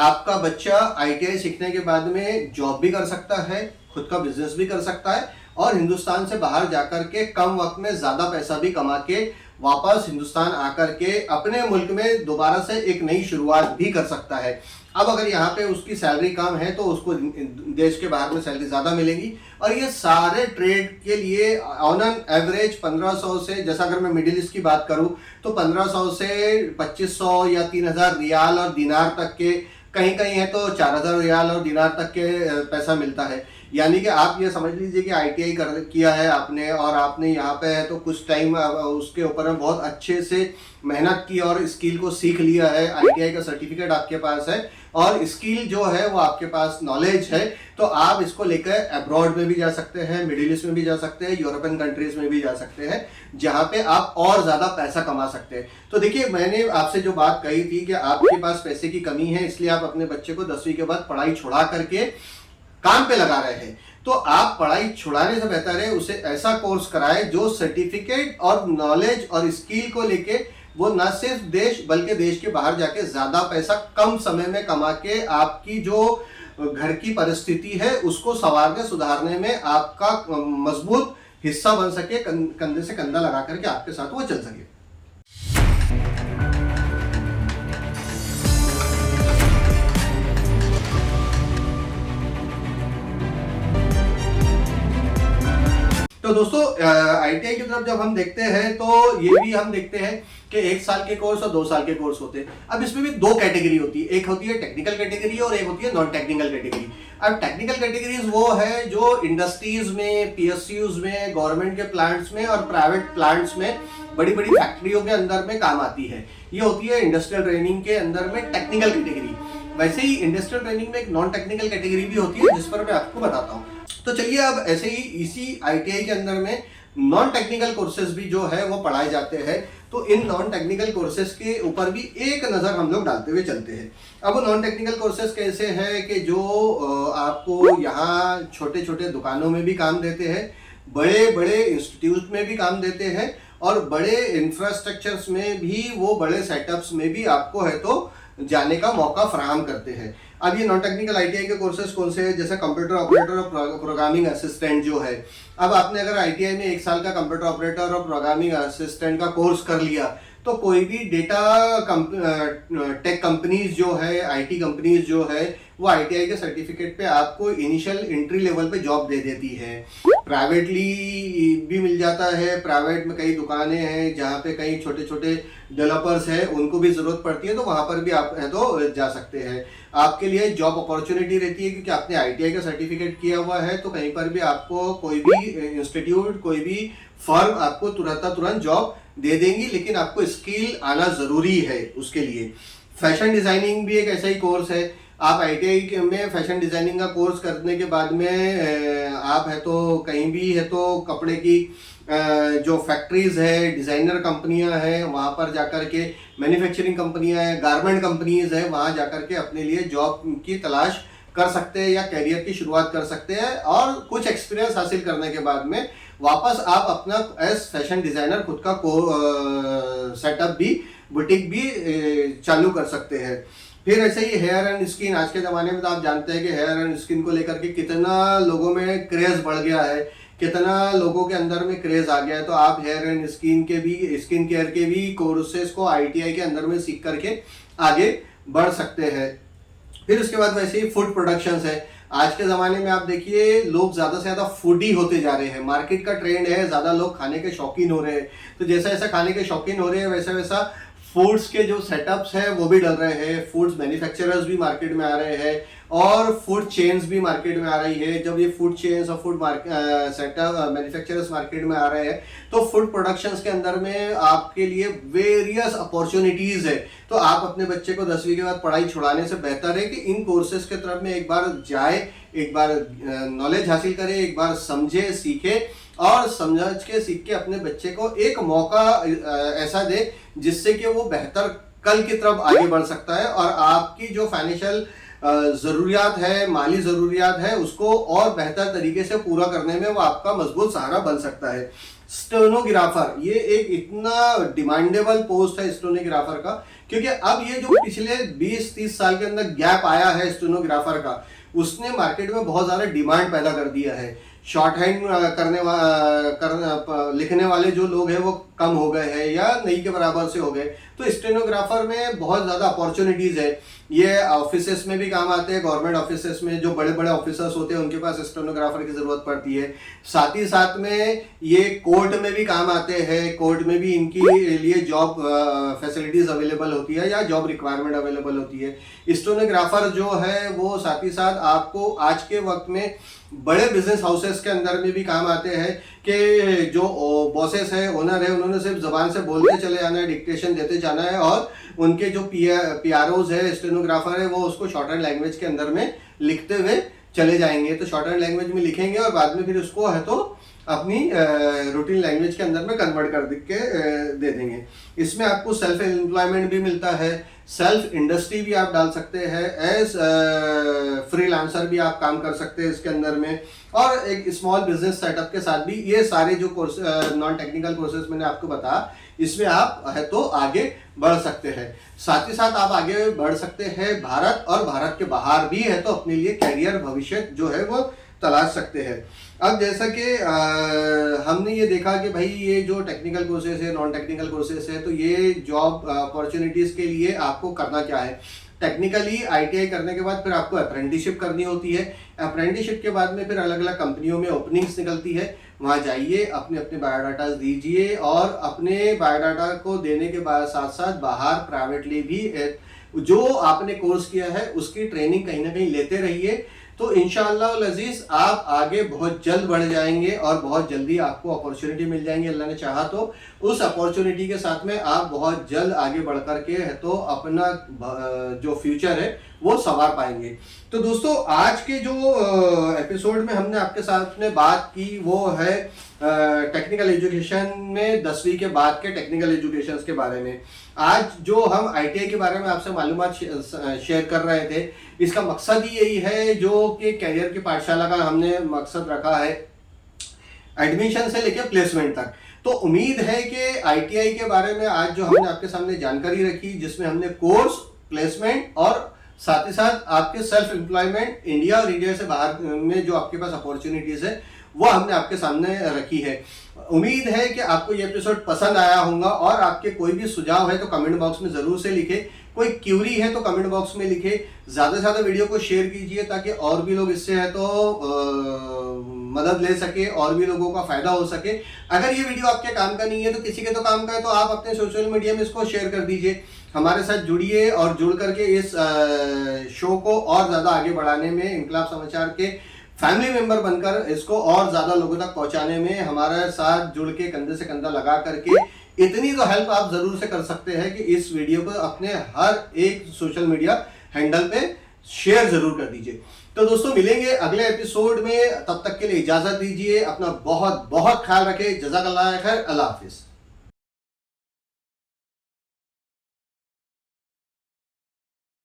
आपका बच्चा आईटीआई सीखने के बाद में जॉब भी कर सकता है, खुद का बिजनेस भी कर सकता है और हिंदुस्तान से बाहर जाकर के कम वक्त में ज्यादा पैसा भी कमा के वापस हिंदुस्तान आकर के अपने मुल्क में दोबारा से एक नई शुरुआत भी कर सकता है। अब अगर यहाँ पे उसकी सैलरी कम है तो उसको देश के बाहर में सैलरी ज्यादा मिलेगी। और ये सारे ट्रेड के लिए ऑन एन एवरेज 1500 से, जैसा अगर मैं मिडिल ईस्ट की बात करूं तो 1500 से 2500 या 3000 रियाल और दिनार तक के, कहीं कहीं है तो 4000 रियाल और दिनार तक के पैसा मिलता है। यानी कि आप ये समझ लीजिए कि आईटीआई किया है आपने और आपने यहाँ पे है तो कुछ टाइम उसके ऊपर में बहुत अच्छे से मेहनत की और स्किल को सीख लिया है, आईटीआई का सर्टिफिकेट आपके पास है और स्किल जो है वो आपके पास नॉलेज है, तो आप इसको लेकर अब्रॉड में भी जा सकते हैं, मिडिल ईस्ट में भी जा सकते हैं, यूरोपियन कंट्रीज में भी जा सकते हैं, जहां पे आप और ज्यादा पैसा कमा सकते हैं। तो देखिए, मैंने आपसे जो बात कही थी कि आपके पास पैसे की कमी है इसलिए आप अपने बच्चे को 10वीं के बाद पढ़ाई छुड़ा करके काम पे लगा रहे हैं, तो आप पढ़ाई छुड़ाने से बेहतर है उसे ऐसा कोर्स कराएं जो सर्टिफिकेट और नॉलेज और स्किल को लेके वो न सिर्फ देश बल्कि देश के बाहर जाके ज्यादा पैसा कम समय में कमा के आपकी जो घर की परिस्थिति है उसको संवारने सुधारने में आपका मजबूत हिस्सा बन सके, कंधे से कंधा लगा करके आपके साथ वो चल सके। तो दोस्तों, आईटीआई की तरफ जब हम देखते हैं तो ये भी हम देखते हैं कि 1 साल के कोर्स और 2 साल के कोर्स होते हैं। अब इसमें भी 2 कैटेगरी होती है, एक होती है टेक्निकल कैटेगरी और एक होती है नॉन टेक्निकल कैटेगरी। अब टेक्निकल कैटेगरीज वो है जो इंडस्ट्रीज में, पीएसयूज में, गवर्नमेंट के प्लांट्स में और प्राइवेट प्लांट्स में, बड़ी बड़ी फैक्ट्रियों के अंदर में काम आती है। ये होती है इंडस्ट्रियल ट्रेनिंग के अंदर में टेक्निकल कैटेगरी। वैसे ही इंडस्ट्रियल ट्रेनिंग में एक नॉन टेक्निकल कैटेगरी भी होती है जिस पर मैं आपको बताता हूँ। तो चलिए, अब ऐसे ही इसी आईटीआई के अंदर में नॉन टेक्निकल कोर्सेज भी जो है वो पढ़ाए जाते हैं। तो इन नॉन टेक्निकल कोर्सेज के ऊपर भी एक नजर हम लोग डालते हुए चलते हैं। अब वो नॉन टेक्निकल कोर्सेज कैसे हैं कि जो आपको यहाँ छोटे छोटे दुकानों में भी काम देते हैं, बड़े बड़े इंस्टीट्यूट में भी काम देते हैं और बड़े इंफ्रास्ट्रक्चर्स में भी, वो बड़े सेटअप्स में भी आपको है तो जाने का मौका फराहम करते हैं। अब ये नॉन टेक्निकल आईटीआई के कोर्सेज कौन से हैं? जैसे कंप्यूटर ऑपरेटर और प्रोग्रामिंग असिस्टेंट जो है। अब आपने अगर आईटीआई में 1 साल का कंप्यूटर ऑपरेटर और प्रोग्रामिंग असिस्टेंट का कोर्स कर लिया तो कोई भी टेक कंपनीज जो है, आईटी कंपनीज जो है, वो आईटीआई के सर्टिफिकेट पे आपको इनिशियल एंट्री लेवल पे जॉब दे देती है। प्राइवेटली भी मिल जाता है, प्राइवेट में कई दुकानें हैं जहाँ पे कई छोटे छोटे डेवलपर्स हैं, उनको भी जरूरत पड़ती है तो वहां पर भी आप है तो जा सकते हैं। आपके लिए जॉब अपॉर्चुनिटी रहती है क्योंकि आपने आईटीआई का सर्टिफिकेट किया हुआ है, तो कहीं पर भी आपको कोई भी इंस्टीट्यूट, कोई भी फर्म आपको तुरंत जॉब दे देंगी, लेकिन आपको स्किल आना जरूरी है उसके लिए। फैशन डिजाइनिंग भी एक ऐसा ही कोर्स है। आप आईटीआई में फैशन डिजाइनिंग का कोर्स करने के बाद में आप है तो कहीं भी है तो कपड़े की जो फैक्ट्रीज है, डिजाइनर कंपनियां हैं, वहां पर जाकर के मैन्युफैक्चरिंग कंपनियां हैं, गारमेंट कंपनीज है, वहां जाकर के अपने लिए जॉब की तलाश कर सकते हैं या करियर की शुरुआत कर सकते हैं और कुछ एक्सपीरियंस हासिल करने के बाद में वापस आप अपना एज फैशन डिजाइनर खुद का सेटअप भी, बुटीक भी चालू कर सकते हैं। फिर ऐसे ही हेयर एंड स्किन, आज के ज़माने में तो आप जानते हैं कि हेयर एंड स्किन को लेकर के कितना लोगों में क्रेज़ बढ़ गया है, कितना लोगों के अंदर में क्रेज़ आ गया है। तो आप हेयर एंड स्किन केयर के भी कोर्सेज को आईटीआई के अंदर में सीख करके आगे बढ़ सकते हैं। फिर उसके बाद वैसे ही फूड प्रोडक्शंस है। आज के ज़माने में आप देखिए, लोग ज़्यादा से ज़्यादा फूडी होते जा रहे हैं, मार्केट का ट्रेंड है, ज़्यादा लोग खाने के शौकीन हो रहे हैं। तो जैसा जैसा खाने के शौकीन हो रहे हैं वैसा वैसा फूड्स के जो सेटअप्स हैं वो भी डल रहे हैं, फूड्स मैन्युफैक्चरर्स भी मार्केट में आ रहे हैं और फूड चेन्स भी मार्केट में आ रही है। जब ये फूड चेन्स और फूड सेटअप मैन्युफैक्चरर्स मार्केट में आ रहे हैं तो फूड प्रोडक्शंस के अंदर में आपके लिए वेरियस अपॉर्चुनिटीज है। तो आप अपने बच्चे को 10वीं के बाद पढ़ाई छुड़ाने से बेहतर है कि इन कोर्सेज के तरफ में एक बार जाए, एक बार नॉलेज हासिल करे, एक बार समझे, सीखे और समझ के सीख के अपने बच्चे को एक मौका ऐसा दे जिससे कि वो बेहतर कल की तरफ आगे बढ़ सकता है और आपकी जो फाइनेंशियल जरूरियात है, माली जरूरियात है, उसको और बेहतर तरीके से पूरा करने में वो आपका मजबूत सहारा बन सकता है। स्टेनोग्राफर, ये एक इतना डिमांडेबल पोस्ट है स्टेनोग्राफर का, क्योंकि अब ये जो पिछले 20-30 साल के अंदर गैप आया है स्टेनोग्राफर का, उसने मार्केट में बहुत ज्यादा डिमांड पैदा कर दिया है। शॉर्ट हैंड लिखने वाले जो लोग हैं वो कम हो गए हैं या नहीं के बराबर से हो गए, तो स्टेनोग्राफर में बहुत ज्यादा अपॉर्चुनिटीज है। ये ऑफिसेस में भी काम आते हैं, गवर्नमेंट ऑफिसेस में जो बड़े बड़े ऑफिसर्स होते हैं उनके पास स्टेनोग्राफर की जरूरत पड़ती है। साथ ही साथ में ये कोर्ट में भी काम आते हैं, कोर्ट में भी इनकी लिए जॉब फैसिलिटीज अवेलेबल होती है या जॉब रिक्वायरमेंट अवेलेबल होती है। स्टेनोग्राफर जो है वो साथ ही साथ आपको आज के वक्त में बड़े बिजनेस हाउसेस के अंदर में भी काम आते हैं कि जो बॉसेस है, ओनर है, उन्होंने सिर्फ जबान से बोलते चले जाना है, डिक्टेशन देते जाना है, और उनके जो पीआरओज है, स्टेनोग्राफर है, वो उसको शॉर्ट हैंड लैंग्वेज के अंदर में लिखते हुए चले जाएंगे। तो शॉर्ट हैंड लैंग्वेज में लिखेंगे और बाद में फिर उसको है तो अपनी रूटीन लैंग्वेज के अंदर में कन्वर्ट कर के दे देंगे। इसमें आपको सेल्फ एम्प्लॉयमेंट भी मिलता है, सेल्फ इंडस्ट्री भी आप डाल सकते हैं, एज फ्रीलांसर भी आप काम कर सकते हैं इसके अंदर में, और एक स्मॉल बिजनेस सेटअप के साथ भी। ये सारे जो कोर्स नॉन टेक्निकल कोर्सेज मैंने आपको बताया, इसमें आप है तो आगे बढ़ सकते हैं। साथ ही साथ आप आगे बढ़ सकते हैं भारत और भारत के बाहर भी है तो अपने लिए कैरियर भविष्य जो है वो तलाश सकते हैं। अब जैसा कि हमने ये देखा कि भाई ये जो टेक्निकल कोर्सेज है, नॉन टेक्निकल कोर्सेज है, तो ये जॉब अपॉर्चुनिटीज के लिए आपको करना क्या है। टेक्निकली आईटीआई करने के बाद फिर आपको अप्रेंटिसशिप करनी होती है। अप्रेंटिसशिप के बाद में फिर अलग अलग कंपनियों में ओपनिंग्स निकलती है, वहाँ जाइए, अपने अपने बायोडाटा दीजिए, और अपने बायोडाटा को देने के बाद साथ साथ बाहर प्राइवेटली भी जो आपने कोर्स किया है उसकी ट्रेनिंग कहीं ना कहीं लेते रहिए। तो इंशाअल्लाह अजीज आप आगे बहुत जल्द बढ़ जाएंगे और बहुत जल्दी आपको अपॉर्चुनिटी मिल जाएंगे, अल्लाह ने चाहा तो। उस अपॉर्चुनिटी के साथ में आप बहुत जल्द आगे बढ़ करके है तो अपना जो फ्यूचर है वो संवार पाएंगे। तो दोस्तों आज के जो एपिसोड में हमने आपके साथ में बात की वो है टेक्निकल एजुकेशन में 10वीं के बाद के टेक्निकल एजुकेशन के बारे में। आज जो हम आईटीआई के बारे में आपसे मालूमात शेयर कर रहे थे, इसका मकसद ही यही है जो कि कैरियर की पाठशाला का हमने मकसद रखा है एडमिशन से लेकर प्लेसमेंट तक। तो उम्मीद है कि आईटीआई के बारे में आज जो हमने आपके सामने जानकारी रखी, जिसमें हमने कोर्स, प्लेसमेंट और साथ ही साथ आपके सेल्फ एम्प्लॉयमेंट इंडिया और इंडिया से बाहर में जो आपके पास अपॉर्चुनिटीज है वो हमने आपके सामने रखी है। उम्मीद है कि आपको ये एपिसोड पसंद आया होगा, और आपके कोई भी सुझाव है तो कमेंट बॉक्स में जरूर से लिखे, कोई क्यूरी है तो कमेंट बॉक्स में लिखे। ज्यादा से ज्यादा वीडियो को शेयर कीजिए ताकि और भी लोग इससे है तो मदद ले सके और भी लोगों का फायदा हो सके। अगर ये वीडियो आपके काम का नहीं है तो किसी के तो काम का है, तो आप अपने सोशल मीडिया में इसको शेयर कर दीजिए। हमारे साथ जुड़िए और जुड़ करके इस शो को और ज्यादा आगे बढ़ाने में, इनकलाब समाचार के फैमिली मेंबर बनकर इसको और ज्यादा लोगों तक पहुंचाने में हमारे साथ जुड़ के कंधे से कंधा लगा करके इतनी तो हेल्प आप जरूर से कर सकते हैं कि इस वीडियो को अपने हर एक सोशल मीडिया हैंडल पे शेयर जरूर कर दीजिए। तो दोस्तों मिलेंगे अगले एपिसोड में, तब तक के लिए इजाजत दीजिए, अपना बहुत बहुत ख्याल रखें। जज़ाकल्लाह खैर, अल्लाह हाफिज।